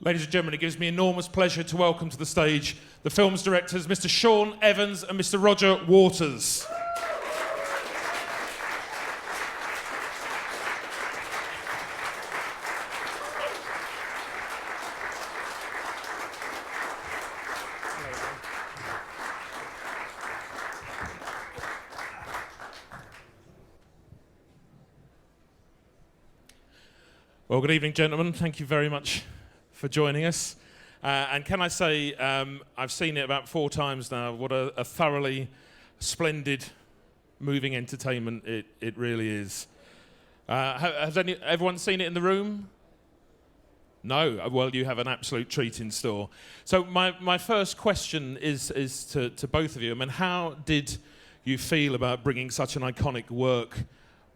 Ladies and gentlemen, it gives me enormous pleasure to welcome to the stage the film's directors, Mr. Sean Evans and Mr. Roger Waters. Well, good evening, gentlemen. Thank you very much for joining us. And can I say, I've seen it about 4 times now. What a thoroughly splendid, moving entertainment it really is. Has everyone seen it in the room? No? Well, you have an absolute treat in store. So my first question is to both of you. I mean, how did you feel about bringing such an iconic work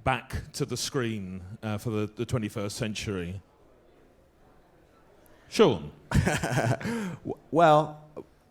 back to the screen for the 21st century? Sean? Well,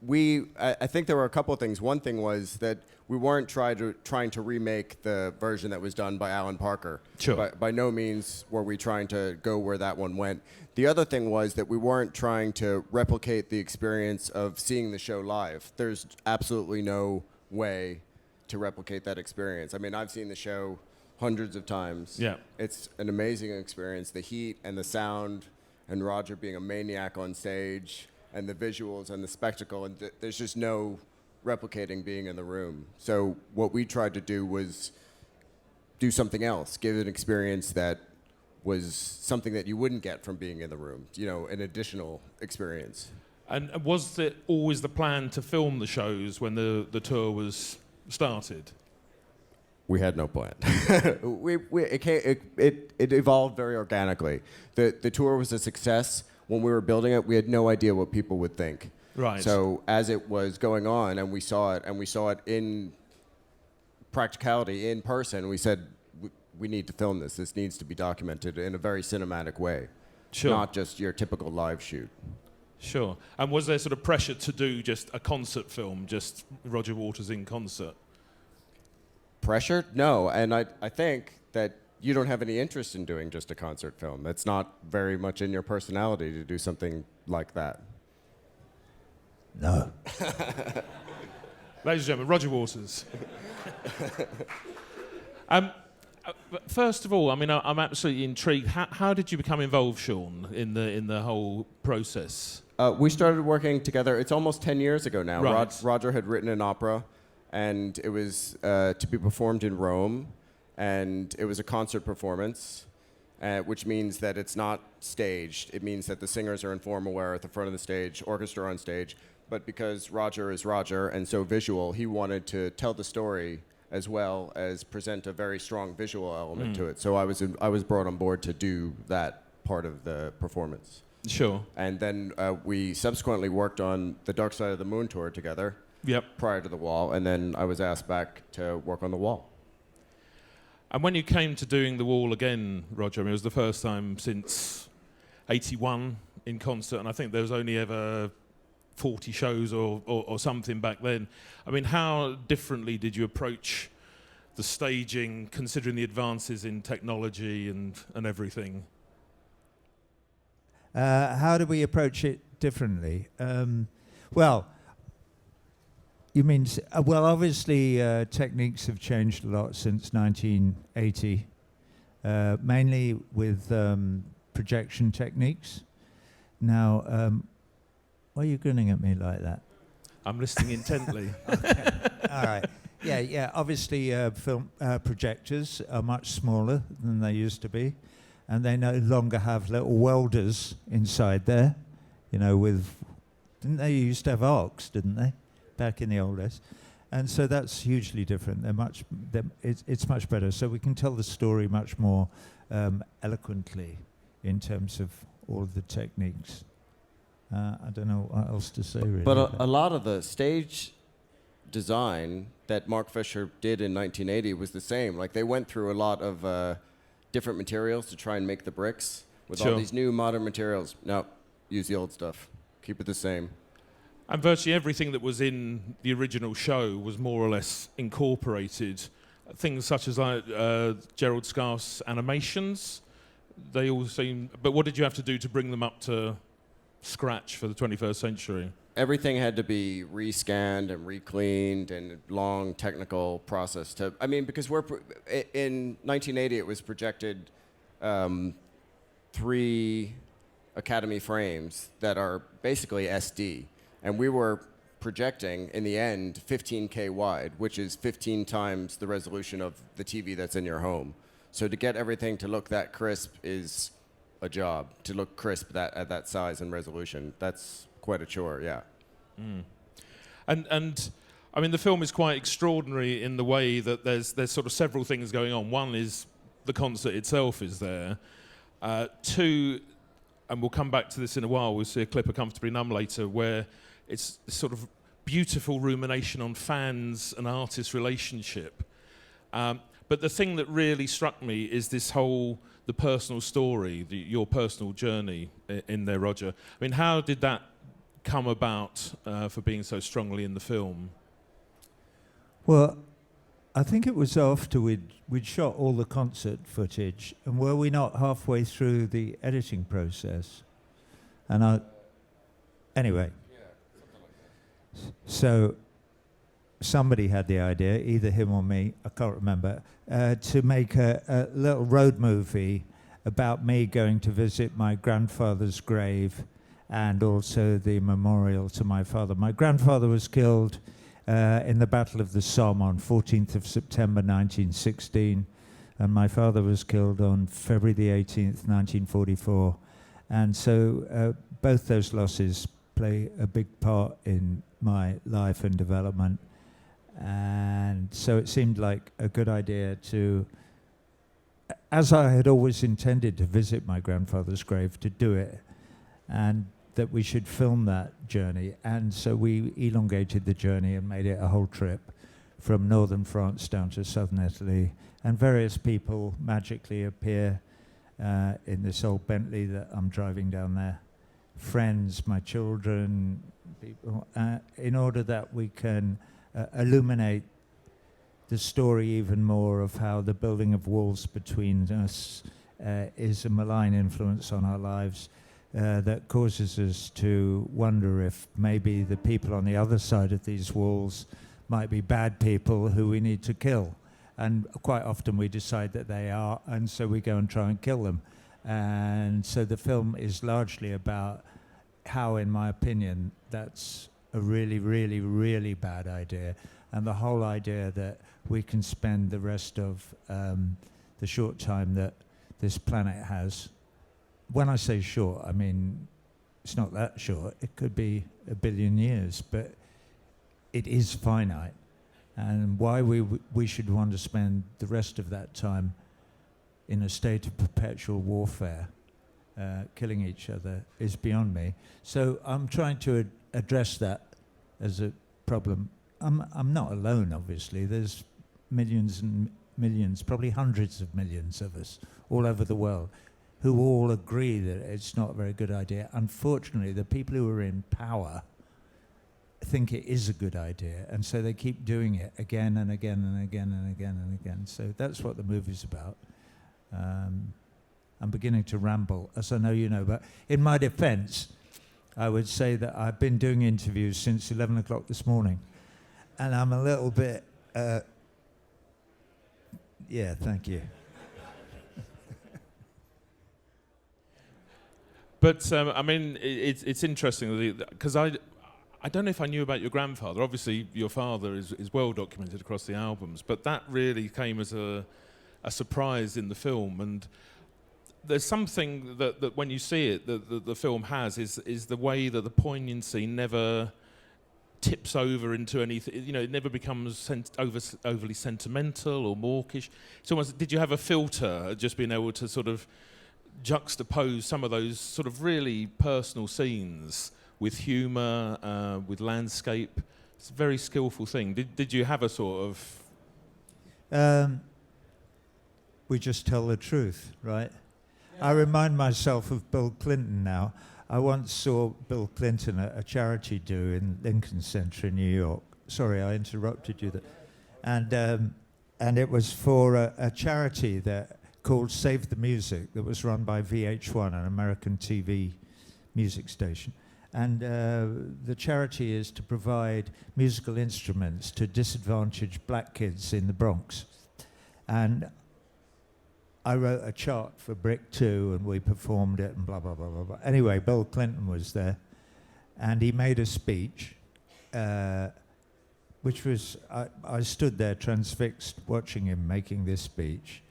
I think there were a couple of things. One thing was that we weren't trying to remake the version that was done by Alan Parker. Sure. By no means were we trying to go where that one went. The other thing was that we weren't trying to replicate the experience of seeing the show live. There's absolutely no way to replicate that experience. I mean, I've seen the show hundreds of times. Yeah. It's an amazing experience. The heat and the sound and Roger being a maniac on stage and the visuals and the spectacle, and there's just no replicating being in the room. So what we tried to do was do something else, give an experience that was something that you wouldn't get from being in the room, you know, an additional experience. And was it always the plan to film the shows when the tour was started? We had no plan. It evolved very organically. The tour was a success. When we were building it, we had no idea what people would think. Right. So as it was going on, and we saw it in practicality, in person, we said, we need to film this. This needs to be documented in a very cinematic way. Sure. Not just your typical live shoot. Sure. And was there sort of pressure to do just a concert film, just Roger Waters in concert? Pressure? No, and I think that you don't have any interest in doing just a concert film. It's not very much in your personality to do something like that. No. Ladies and gentlemen, Roger Waters. First of all, I mean, I'm absolutely intrigued. How did you become involved, Sean, in the whole process? We started working together. It's almost 10 years ago now. Right. Roger had written an opera, and it was to be performed in Rome, and it was a concert performance, which means that it's not staged. It means that the singers are in formal wear at the front of the stage, orchestra on stage, but because Roger is Roger and so visual, he wanted to tell the story as well as present a very strong visual element to it. So I was brought on board to do that part of the performance. Sure. And then we subsequently worked on the Dark Side of the Moon tour together. Yep. Prior to The Wall, and then I was asked back to work on The Wall. And when you came to doing The Wall again, Roger, I mean, it was the first time since 81 in concert, and I think there was only ever 40 shows or something back then. I mean, how differently did you approach the staging, considering the advances in technology and everything? How do we approach it differently? Well, you mean, well, obviously techniques have changed a lot since 1980, mainly with projection techniques. Now, why are you grinning at me like that? I'm listening intently. Okay. All right. Yeah. Obviously, film projectors are much smaller than they used to be, and they no longer have little welders inside there. You know, didn't they used to have arcs, didn't they? Back in the old days, and so that's hugely different. It's much better, so we can tell the story much more eloquently in terms of all of the techniques. I don't know what else to say, really. But a lot of the stage design that Mark Fisher did in 1980 was the same. Like, they went through a lot of different materials to try and make the bricks with Sure. all these new modern materials. No, use the old stuff. Keep it the same. And virtually everything that was in the original show was more or less incorporated. Things such as like Gerald Scarfe's animations, they all seem... But what did you have to do to bring them up to scratch for the 21st century? Everything had to be rescanned and recleaned and long technical process to, I mean, because in 1980 it was projected 3 Academy frames that are basically SD, and we were projecting in the end 15K wide, which is 15 times the resolution of the TV that's in your home. So to get everything to look that crisp is a job. To look crisp at that size and resolution, that's quite a chore, yeah. And I mean, the film is quite extraordinary in the way that there's sort of several things going on. One is the concert itself is there. 2, and we'll come back to this in a while, we'll see a clip of Comfortably Numb later, where it's sort of beautiful rumination on fans and artist relationship. But the thing that really struck me is the personal story, your personal journey in there, Roger. I mean, how did that come about for being so strongly in the film? Well, I think it was after we'd shot all the concert footage, and were we not halfway through the editing process? And anyway, so somebody had the idea, either him or me, I can't remember, to make a little road movie about me going to visit my grandfather's grave and also the memorial to my father. My grandfather was killed in the Battle of the Somme on 14th of September 1916, and my father was killed on February the 18th, 1944. And so both those losses play a big part in my life and development. And so it seemed like a good idea to, as I had always intended to visit my grandfather's grave, to do it, and that we should film that journey. And so we elongated the journey and made it a whole trip from northern France down to southern Italy. And various people magically appear in this old Bentley that I'm driving down there. Friends, my children, people, in order that we can illuminate the story even more of how the building of walls between us is a malign influence on our lives that causes us to wonder if maybe the people on the other side of these walls might be bad people who we need to kill. And quite often we decide that they are, and so we go and try and kill them. And so the film is largely about how, in my opinion, that's a really, really, really bad idea. And the whole idea that we can spend the rest of the short time that this planet has. When I say short, I mean, it's not that short. It could be 1 billion years, but it is finite. And why we should want to spend the rest of that time in a state of perpetual warfare, killing each other, is beyond me. So I'm trying to address that as a problem. I'm not alone, obviously. There's millions and millions, probably hundreds of millions of us all over the world who all agree that it's not a very good idea. Unfortunately, the people who are in power think it is a good idea, and so they keep doing it again and again and again and again and again. So that's what the movie's about. I'm beginning to ramble, as I know you know, but in my defense, I would say that I've been doing interviews since 11 o'clock this morning, and I'm a little bit, yeah, thank you. But I mean, it's interesting because I don't know if I knew about your grandfather. Obviously, your father is well documented across the albums, but that really came as a surprise in the film. And there's something that when you see it, the film has is the way that the poignancy never tips over into anything. You know, it never becomes overly sentimental or mawkish. It's almost. Did you have a filter, just being able to sort of juxtapose some of those sort of really personal scenes with humour, with landscape? It's a very skillful thing. Did you have a sort of... We just tell the truth, right? Yeah. I remind myself of Bill Clinton now. I once saw Bill Clinton at a charity do in Lincoln Center in New York. Sorry, I interrupted you there. And it was for a charity that called Save the Music that was run by VH1, an American TV music station. And the charity is to provide musical instruments to disadvantaged black kids in the Bronx. And I wrote a chart for Brick 2 and we performed it and blah, blah, blah, blah, blah. Anyway, Bill Clinton was there and he made a speech, which was, I stood there transfixed watching him making this speech,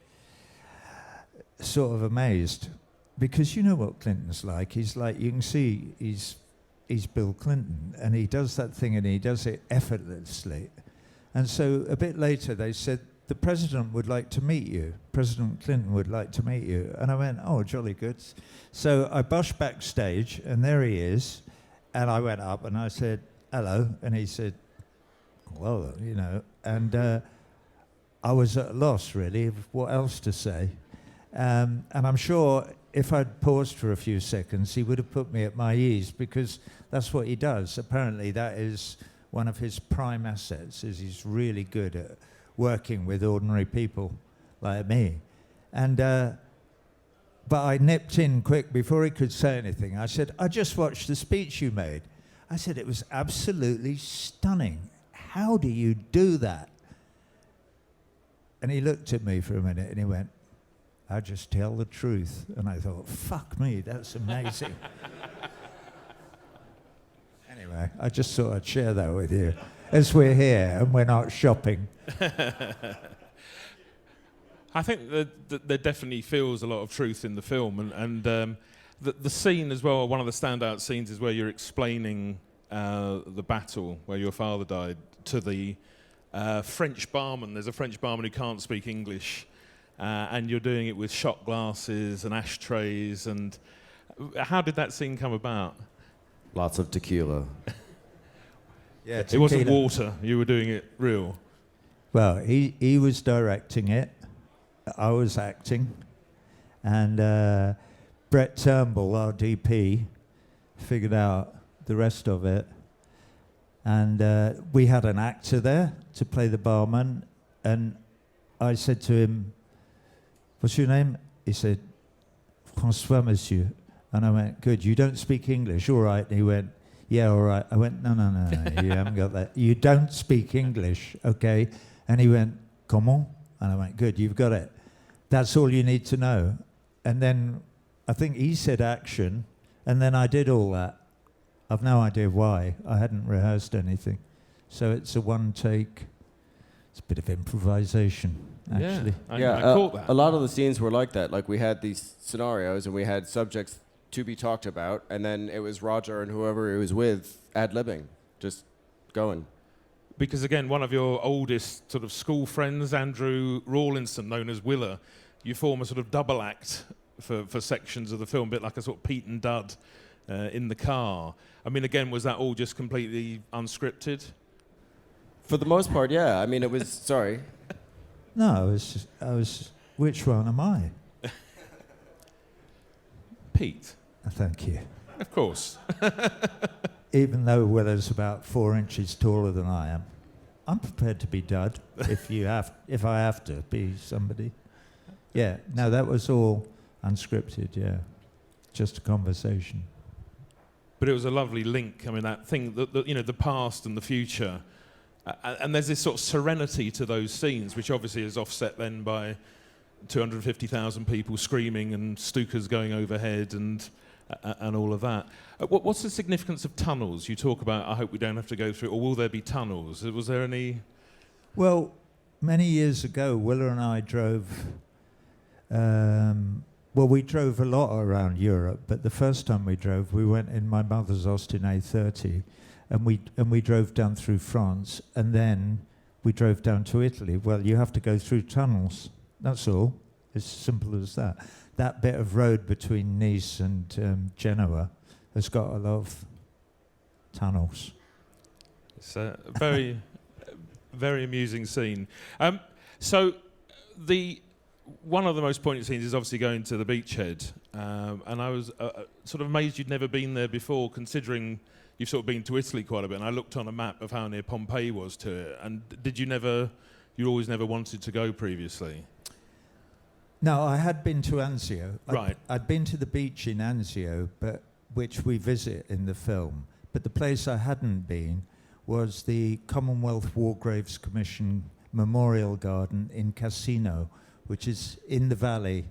sort of amazed. Because you know what Clinton's like. He's like, you can see he's Bill Clinton and he does that thing and he does it effortlessly. And so a bit later they said, the president would like to meet you. President Clinton would like to meet you. And I went, oh, jolly good. So I bushed backstage, and there he is. And I went up and I said, hello. And he said, well, you know. And I was at a loss, really, of what else to say. And I'm sure if I'd paused for a few seconds, he would have put me at my ease, because that's what he does. Apparently, that is one of his prime assets, is he's really good at working with ordinary people like me. And but I nipped in quick before he could say anything. I said, I just watched the speech you made. I said, it was absolutely stunning. How do you do that? And he looked at me for a minute and he went, I just tell the truth. And I thought, fuck me, that's amazing. Anyway, I just thought I'd share that with you, as we're here and we're not shopping. I think that there definitely feels a lot of truth in the film, and the scene as well, one of the standout scenes is where you're explaining the battle where your father died to the French barman. There's a French barman who can't speak English, and you're doing it with shot glasses and ashtrays. And how did that scene come about? Lots of tequila. Yeah, it wasn't water. You were doing it real. Well, he was directing it. I was acting. And Brett Turnbull, our DP, figured out the rest of it. And we had an actor there to play the barman. And I said to him, what's your name? He said, François, monsieur. And I went, good, you don't speak English, all right. And he went, yeah, all right. I went, no, you haven't got that. You don't speak English, okay? And he went, comment? And I went, good, you've got it. That's all you need to know. And then I think he said action, and then I did all that. I've no idea why. I hadn't rehearsed anything. So it's a one take. It's a bit of improvisation, actually. Yeah, I caught that. A lot of the scenes were like that. Like, we had these scenarios and we had subjects to be talked about, and then it was Roger and whoever he was with ad-libbing, just going. Because again, one of your oldest sort of school friends, Andrew Rawlinson, known as Willer, you form a sort of double act for sections of the film, a bit like a sort of Pete and Dud in the car. I mean, again, was that all just completely unscripted? For the most part, yeah. I mean, it was, sorry. No, I was, which one am I? Pete. Thank you. Of course. Even though Willer's about 4 inches taller than I am, I'm prepared to be Dud if I have to be somebody. Yeah, no, that was all unscripted, yeah. Just a conversation. But it was a lovely link. I mean, that thing, the past and the future. And there's this sort of serenity to those scenes, which obviously is offset then by 250,000 people screaming and Stukas going overhead and all of that. What's the significance of tunnels? You talk about, I hope we don't have to go through, or will there be tunnels? Was there any... Well, many years ago, Willer and I drove... we drove a lot around Europe, but the first time we drove, we went in my mother's Austin A30, and we drove down through France, and then we drove down to Italy. Well, you have to go through tunnels. That's all. As simple as that. That bit of road between Nice and Genoa has got a lot of tunnels. It's a very, very amusing scene. So one of the most poignant scenes is obviously going to the beachhead. And I was sort of amazed you'd never been there before, considering you've sort of been to Italy quite a bit. And I looked on a map of how near Pompeii was to it. And you always never wanted to go previously? No, I had been to Anzio. Right. I'd been to the beach in Anzio, but which we visit in the film. But the place I hadn't been was the Commonwealth War Graves Commission Memorial Garden in Cassino, which is in the valley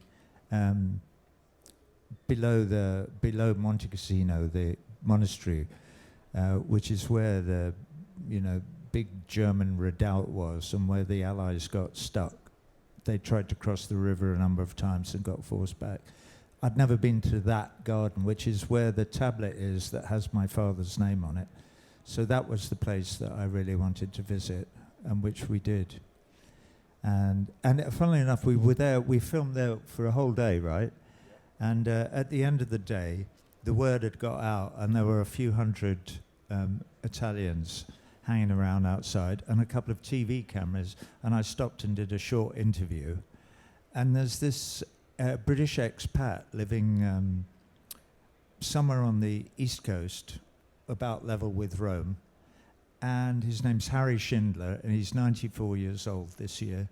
below Monte Cassino, the monastery, which is where the big German redoubt was and where the Allies got stuck. They tried to cross the river a number of times and got forced back. I'd never been to that garden, which is where the tablet is that has my father's name on it. So that was the place that I really wanted to visit, and which we did. And funnily enough, we filmed there for a whole day, right? And at the end of the day, the word had got out, and there were a few hundred Italians hanging around outside, and a couple of TV cameras, and I stopped and did a short interview. And there's this British expat living somewhere on the East Coast, about level with Rome, and his name's Harry Schindler, and he's 94 years old this year,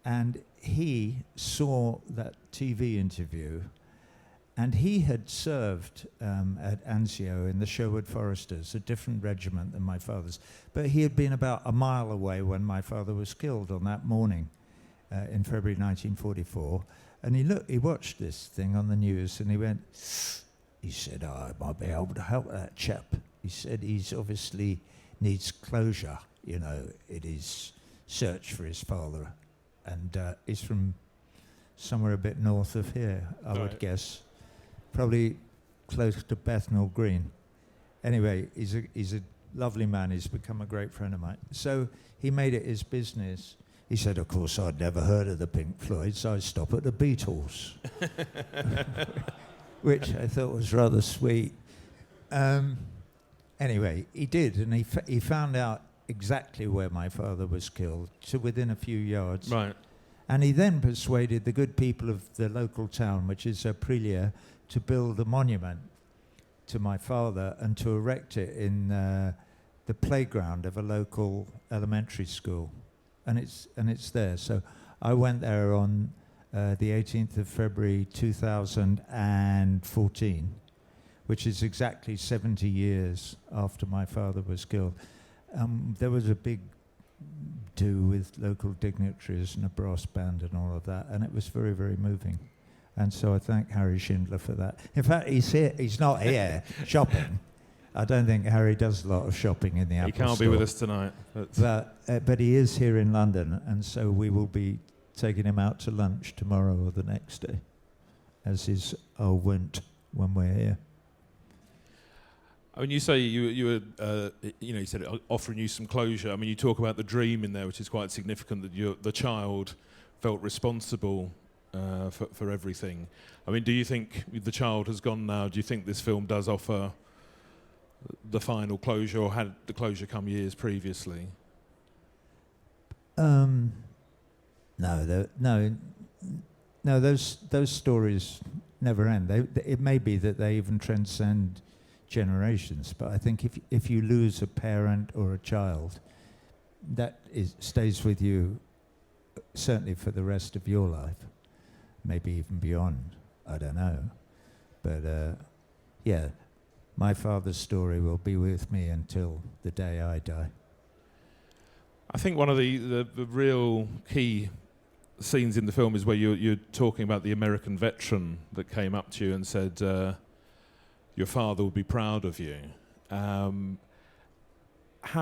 and he saw that TV interview, and he had served at Anzio in the Sherwood Foresters, a different regiment than my father's, but he had been about a mile away when my father was killed on that morning in February 1944, and he watched this thing on the news, and he said, I might be able to help that chap. He said he's obviously needs closure, in his search for his father. And he's from somewhere a bit north of here, I would guess. Probably close to Bethnal Green. Anyway, he's a lovely man. He's become a great friend of mine. So he made it his business. He said, of course, I'd never heard of the Pink Floyd, so I'd stop at the Beatles. Which I thought was rather sweet. Anyway, he did, and he found out exactly where my father was killed, to within a few yards. Right. And he then persuaded the good people of the local town, which is Aprilia, to build a monument to my father and to erect it in the playground of a local elementary school. And it's there. So I went there on the 18th of February 2014, which is exactly 70 years after my father was killed. There was a big do with local dignitaries and a brass band and all of that, and it was very, very moving. And so I thank Harry Schindler for that. In fact, he's here. He's not here shopping. I don't think Harry does a lot of shopping in the Apple Store. He can't be with us tonight. But he is here in London, and so we will be taking him out to lunch tomorrow or the next day, as is our wont when we're here. I mean, you say you were, you said offering you some closure. I mean, you talk about the dream in there, which is quite significant, that the child felt responsible for everything. I mean, do you think the child has gone now? Do you think this film does offer the final closure, or had the closure come years previously? No. Those stories never end. It may be that they even transcend generations, but I think if you lose a parent or a child, that stays with you certainly for the rest of your life, maybe even beyond. I don't know, but yeah, my father's story will be with me until the day I die. I think one of the real key scenes in the film is where you're talking about the American veteran that came up to you and said, your father would be proud of you. How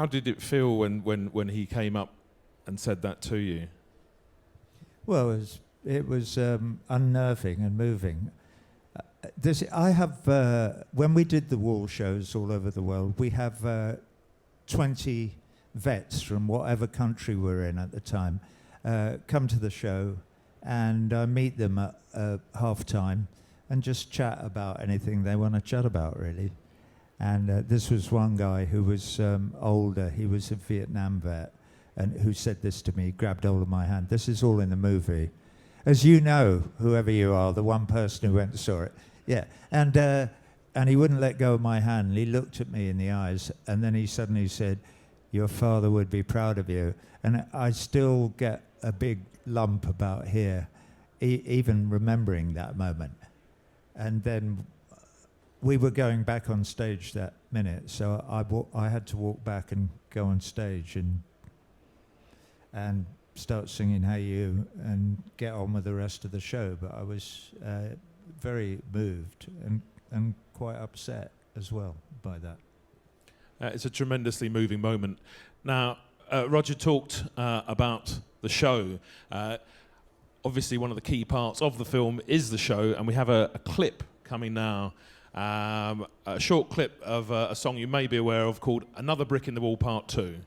did it feel when he came up and said that to you? Well, it was unnerving and moving. When we did the wall shows all over the world, we have 20 vets from whatever country we're in at the time come to the show, and I meet them at half-time and just chat about anything they want to chat about, really. And this was one guy who was older. He was a Vietnam vet, and who said this to me, grabbed hold of my hand. This is all in the movie. As you know, whoever you are, the one person who went and saw it. Yeah. And he wouldn't let go of my hand. And he looked at me in the eyes, and then he suddenly said, your father would be proud of you. And I still get a big lump about here, even remembering that moment. And then we were going back on stage that minute, so I had to walk back and go on stage and start singing "Hey You" and get on with the rest of the show. But I was very moved and quite upset as well by that. It's a tremendously moving moment. Now, Roger talked about the show. Obviously, one of the key parts of the film is the show, and we have a clip coming now, a short clip of a song you may be aware of called "Another Brick in the Wall Part 2."